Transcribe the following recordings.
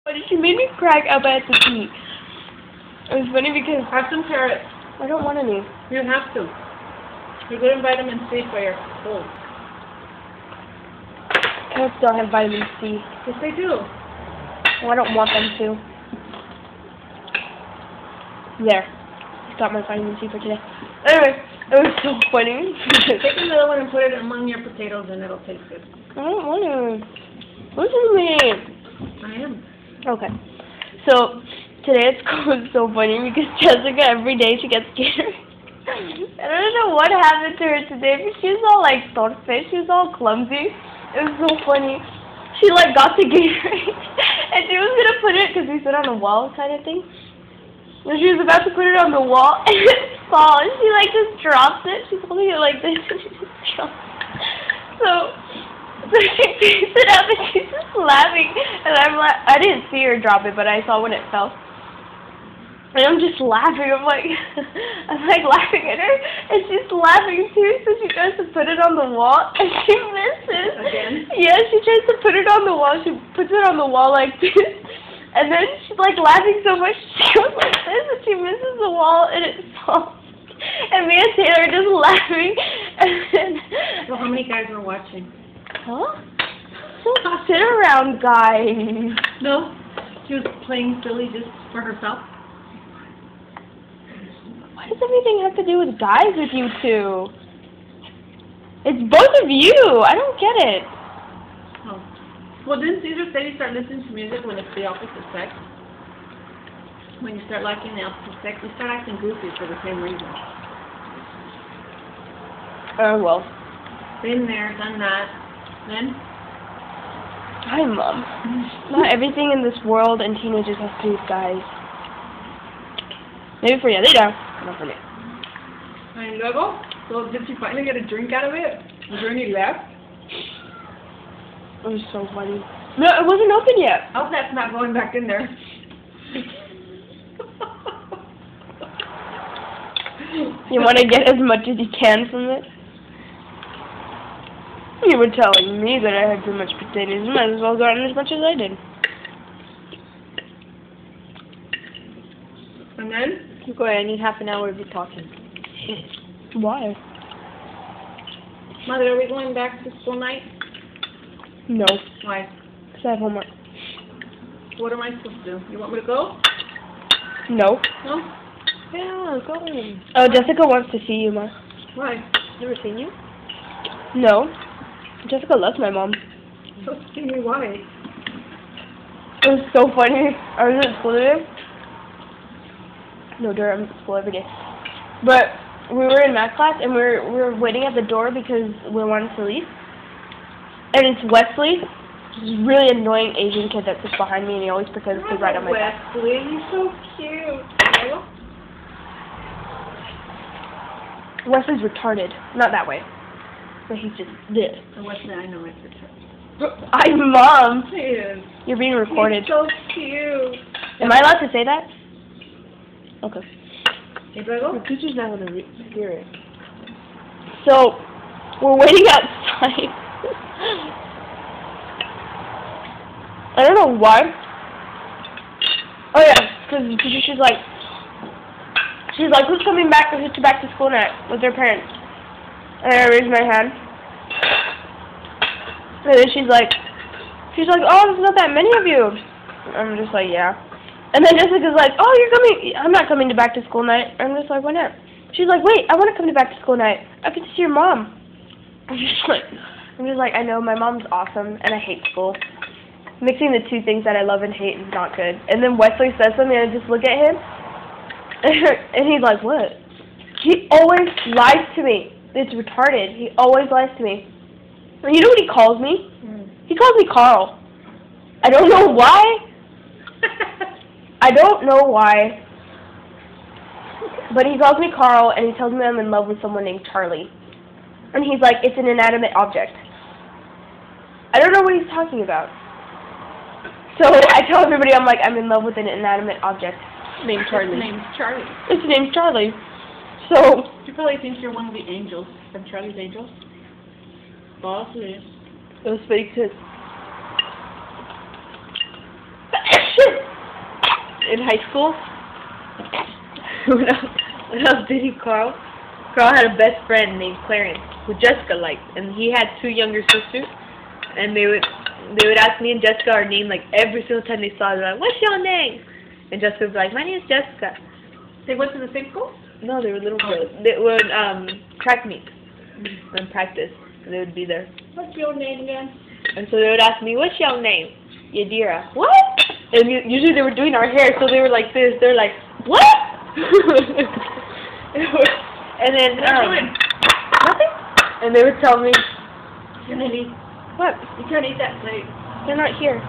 But she made me crack up at the tea. It was funny because Have some carrots. I don't want any. You have to. You're good in vitamin C for your cold. Carrots don't have vitamin C. Yes, they do. Well, I don't want them to. There. Got my vitamin C for today. Anyway, it was so funny. Take another one and put it among your potatoes and it'll taste good. I don't want to. Listen to me. I am. Okay. So, today at school was so funny because Jessica, every day she gets Gatorade. I don't know what happened to her today, but she was all like torpe. She was all clumsy. It was so funny. She like got the Gatorade and she was gonna put it, because we sit on a wall kind of thing. And she was about to put it on the wall and it falls. And she like just drops it. She's holding it like this and she just drops it. So she picks it up and she's just laughing. And I'm like, I didn't see her drop it, but I saw when it fell. And I'm just laughing. I'm like laughing at her, and she's laughing too. So she tries to put it on the wall, and she misses. Again? Yeah, she tries to put it on the wall. She puts it on the wall like this, and then she's like laughing so much she goes like this, and she misses the wall, and it falls. And me and Taylor are just laughing. And then, Well, how many guys were watching? huh? Don't sit around, guys. No. She was playing silly just for herself. Why does everything have to do with guys with you two? It's both of you. I don't get it. Oh. Well, didn't Caesar say you start listening to music when it's the opposite sex? When you start liking the opposite sex, you start acting goofy for the same reason. Oh, well. Been there, done that. Then? Hi, Mom. Not everything in this world and teenagers has to do with guys. Maybe for the other day. Not for me. And luego? So did you finally get a drink out of it? Was there any left? It was so funny. No, it wasn't open yet. I hope that's not going back in there. You want to get as much as you can from it? You were telling me that I had too much potatoes. You might as well go on as much as I did. And then? Go ahead, I need half an hour of you talking. Why? Mother, are we going back to school night? No. Why? Because I have homework. What am I supposed to do? You want me to go? No. No? Yeah, go. Oh, Jessica wants to see you, Ma. Why? Never seen you? No. Jessica loves my mom. Don't see me why. It was so funny. I was at school today. No, I'm at school every day. But we were in math class and we were waiting at the door because we wanted to leave. And it's Wesley, this really annoying Asian kid that sits behind me, and he always pretends to ride on my back. Wesley, you're so cute. Wesley's retarded. Not that way. But he's just this. Wesley, I know it's retarded. I'm Mom. He is. You're being recorded. He's so cute. Am I allowed to say that? Okay. Hey, luego? The teacher's not going to hear it. So, we're waiting outside. I don't know why. Oh yeah, because the teacher, she's like, who's coming back to school night with their parents? And I raised my hand. And then she's like, oh, there's not that many of you. I'm just like, yeah. And then Jessica's like, oh, you're coming. I'm not coming to back to school night. I'm just like, why not? She's like, wait, I want to come to back to school night. I get to see your mom. I'm just like, I know, my mom's awesome, and I hate school. Mixing the two things that I love and hate is not good. And then Wesley says something, and I just look at him, and he's like, what? He always lies to me. It's retarded. He always lies to me. And you know what he calls me? He calls me Carl. I don't know why. I don't know why. But he calls me Carl, and he tells me I'm in love with someone named Charlie. And he's like, it's an inanimate object. I don't know what he's talking about. So I tell everybody, I'm like, I'm in love with an inanimate object named Charlie. His name's Charlie. His name's Charlie. So She probably thinks you're one of the angels from Charlie's Angels. Boss is. it was fake too. in high school, when I was dating Carl had a best friend named Clarence, who Jessica liked, and he had 2 younger sisters, and they would ask me and Jessica our name like every single time they saw us. They're like, "What's your name?" And Jessica would be like, "My name is Jessica." They went to the same school? No, they were little girls. They would track meet and practice. And they would be there. What's your name again? And so they would ask me, "What's your name?" Yadira. What? And usually they were doing our hair, so they were like this. They're like, "What?" And then nothing. And they would tell me, Kennedy, "What? you can't eat that plate." They're not here.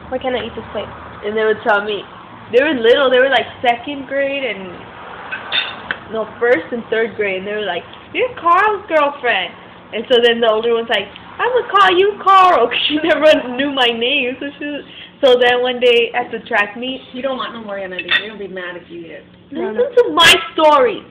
Why can't I eat this plate? And they would tell me, they were little. They were like 2nd grade and no 1st and 3rd grade. And they were like, "You're Carl's girlfriend." And so then the older one's like, "I'm gonna call you Carl," because she never knew my name. So then one day at the track meet, You don't want no more Kennedy. They're going to be mad if you eat it. listen to my story.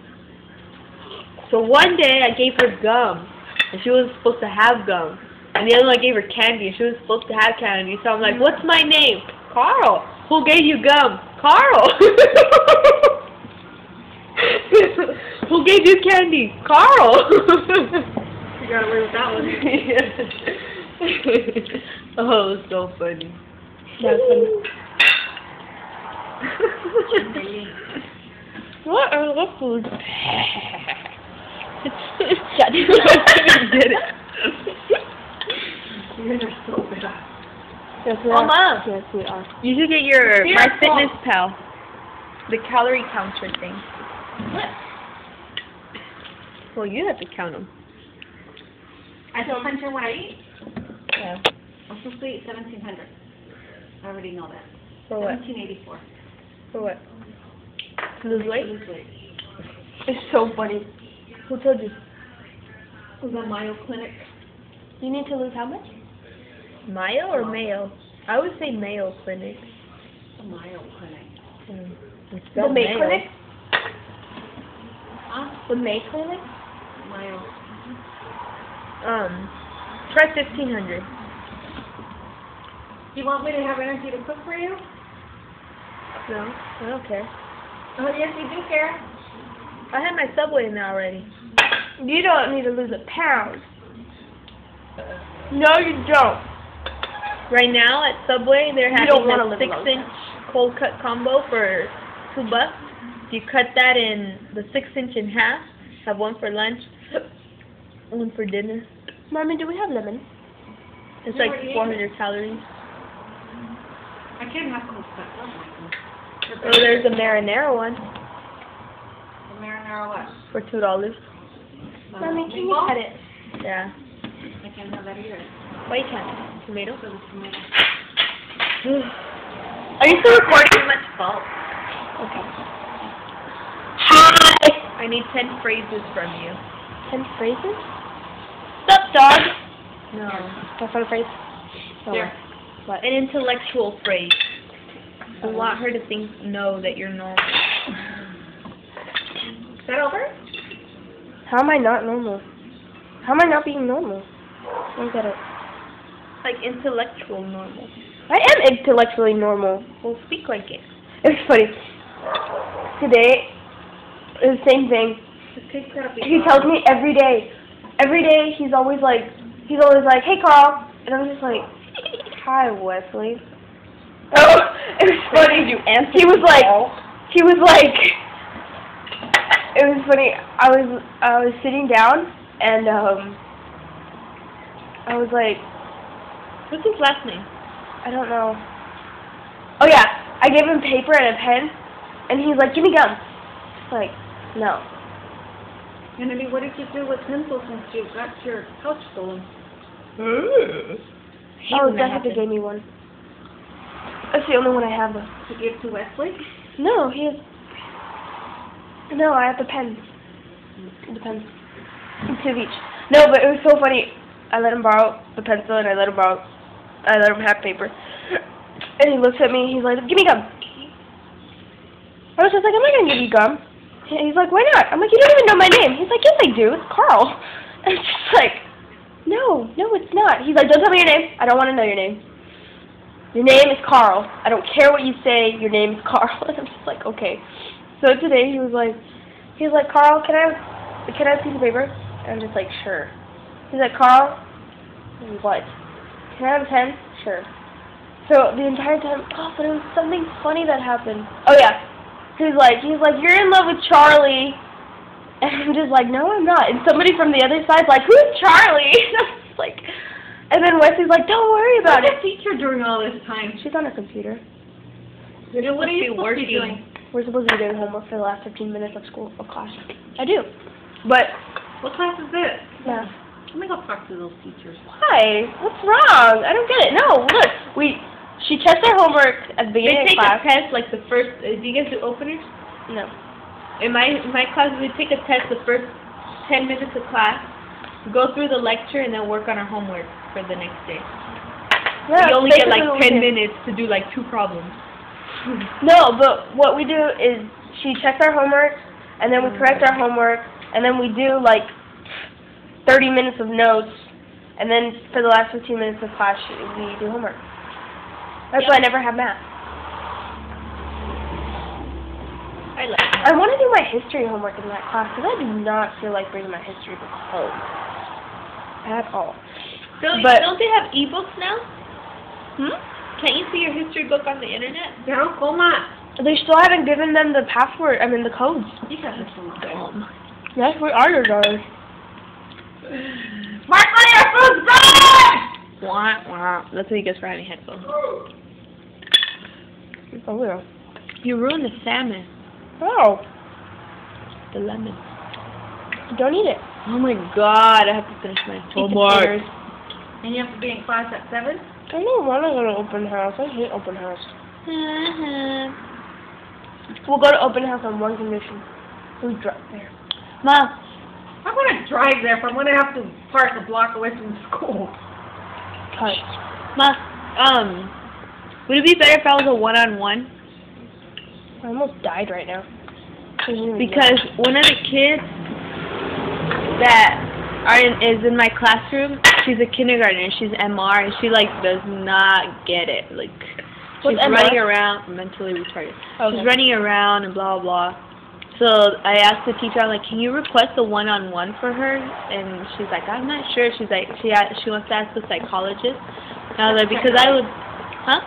So one day I gave her gum, and she wasn't supposed to have gum. And the other one I gave her candy, and she was supposed to have candy. So I'm like, "What's my name?" "Carl." "Who gave you gum?" "Carl." "Who gave you candy?" "Carl." You got away with that one. Oh, it was so funny. That was funny. What are the food? Shut You did it. You guys are so bad. Yes, we Mama. are. Yes, we are. You should get your Here, MyFitnessPal, the calorie counter thing. What? Well, you have to count them. I don't punch in what I eat. Yeah. I'm supposed to eat 1,700. I already know that. For what? 1,784. For what? To lose weight? Lose weight. It's so funny. Who told you? It was a Mayo Clinic. You need to lose how much? Mayo or Mayo? I would say Mayo Clinic. A Mayo Clinic. It's The spelled May Mayo. Clinic? Huh? The May Clinic? Mayo. Try 1,500. Do you want me to have energy to cook for you? No, I don't care. Oh, yes, you do care. I had my Subway in there already. You don't need to lose a pound. No, you don't. Right now at Subway, they're You having don't wanna a live alone. 6-inch cold cut combo for $2. You cut that in the 6-inch in half. Have one for lunch, one for dinner. Mommy, do we have lemon? It's You like already ate 400 calories. I can't have cold cut. Oh, there's a marinara one The marinara what? for $2. Mommy, can you Meatball? cut it? Yeah. I can't have that either. Why you can't? Tomato? So the tomato. Are you still recording? Too much fault. Okay. I need 10 phrases from you. 10 phrases? Sup, dog? No. That's not a phrase? Oh, Here. what? An intellectual phrase. I want her to know that you're normal. Is that over? How am I not normal? How am I not being normal? I don't get it. Like intellectual normal. I am intellectually normal. Well, speak like it. It's funny. Today, the same thing. The pig's gotta be He tells me every day. Every day, he's always like, "Hey, Carl," and I'm just like, "Hi, Wesley." Oh, it was funny. Did you answer He was the like, call? it was funny. I was sitting down and I was like, What's his last name? I don't know. Oh yeah, I gave him paper and a pen, and he's like, "Give me gum." Like, no. Kennedy, what did you do with pencils since you got your couch stolen? Oh, Jessica gave me one. That's the only one I have. To give to Wesley? No, he has. No, I have the pens. The pens. 2 of each. No, but it was so funny. I let him borrow the pencil and I let him have paper. And he looks at me, he's like, "Give me gum." I was just like, "I'm not gonna give you gum." He's like, "Why not?" I'm like, "You don't even know my name." He's like, "Yes, I do. It's Carl." And it's just like, no, it's not. He's like, "Don't tell me your name. I don't want to know your name." your name is Carl. I don't care what you say, your name is Carl. And I'm just like, okay. So today he was like, Carl, can I have a piece of paper? And I'm just like, sure. He's like, Carl, what? Can I have a pen? Sure. So the entire time, oh, but it was something funny that happened. Oh yeah. He's like, you're in love with Charlie. And I'm just like, no, I'm not. And somebody from the other side's like, who's Charlie? And I'm just like, and then Wesley's like, don't worry about it. What's the teacher doing all this time? She's on her computer. What are you supposed to be doing? We're supposed to be doing homework for the last 15 minutes of class. I do. But, What class is this? yeah. Let me go talk to those teachers. Why? What's wrong? I don't get it. No, look. She checks our homework at the They beginning of take class. a test like the first. Do you guys do openers? No. In my class, we take a test the first 10 minutes of class, go through the lecture, and then work on our homework for the next day. Yeah, You only get like basically what we 10 do. minutes to do like 2 problems. No, but what we do is she checks our homework, and then we correct our homework, and then we do like 30 minutes of notes, and then for the last 15 minutes of class we do homework. That's why I never have math. I like it. I want to do my history homework in that class because I do not feel like bringing my history book home at all. Don't they have ebooks now? Can't you see your history book on the internet? Ya no comas. They still haven't given them the password. I mean the codes. Hijas de su madre. Yes, we are your daughters. Marco, your food's gone! Wah, wah. That's what you get for having headphones. Oh yeah. You ruined the salmon. Oh, The lemon. don't eat it. Oh my god, I have to finish my homework. And you have to be in class at 7? I don't want to go to open house. I hate open house. We'll go to open house on one condition. We drive there. Ma, I'm going to drive there if I'm going to have to park a block away from school. Cut. Ma, would it be better if I was a one-on-one? I almost died right now. Because one of the kids that is in my classroom, she's a kindergartner, she's MR, and she like does not get it. Like What's she's MR? running around, mentally retarded. Okay. She's running around and blah blah blah. So I asked the teacher, I'm like, can you request a one-on-one for her? And she's like, I'm not sure. She's like, she wants to ask the psychologist. And I was like, because I would, huh?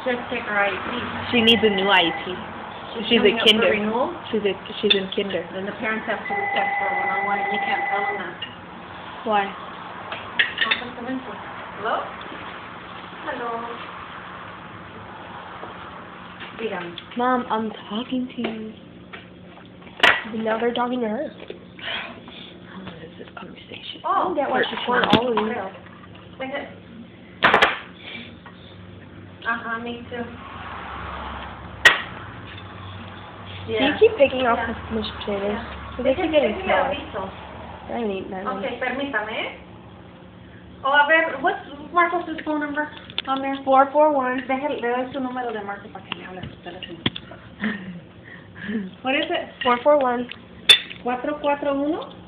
Just take her IEP. She needs a new IEP. She's a coming up for kinder. renewal, She's in kinder. then the parents have to request for a one-on-one, and you can't tell them that. Why? Hello? Hello. Dígame. Mom, I'm talking to you. Now they're talking to her. What is this conversation? Oh, That was before all of you. Me too. Do you keep picking off the mashed potatoes? So they keep getting smaller. I haven't eaten that many. Okay, permítame. Oh, a ver, what's Marcos' phone number on there? 441. Déjale, le doy su número de Marcos para que me hable. Espérate. What is it? 441. 441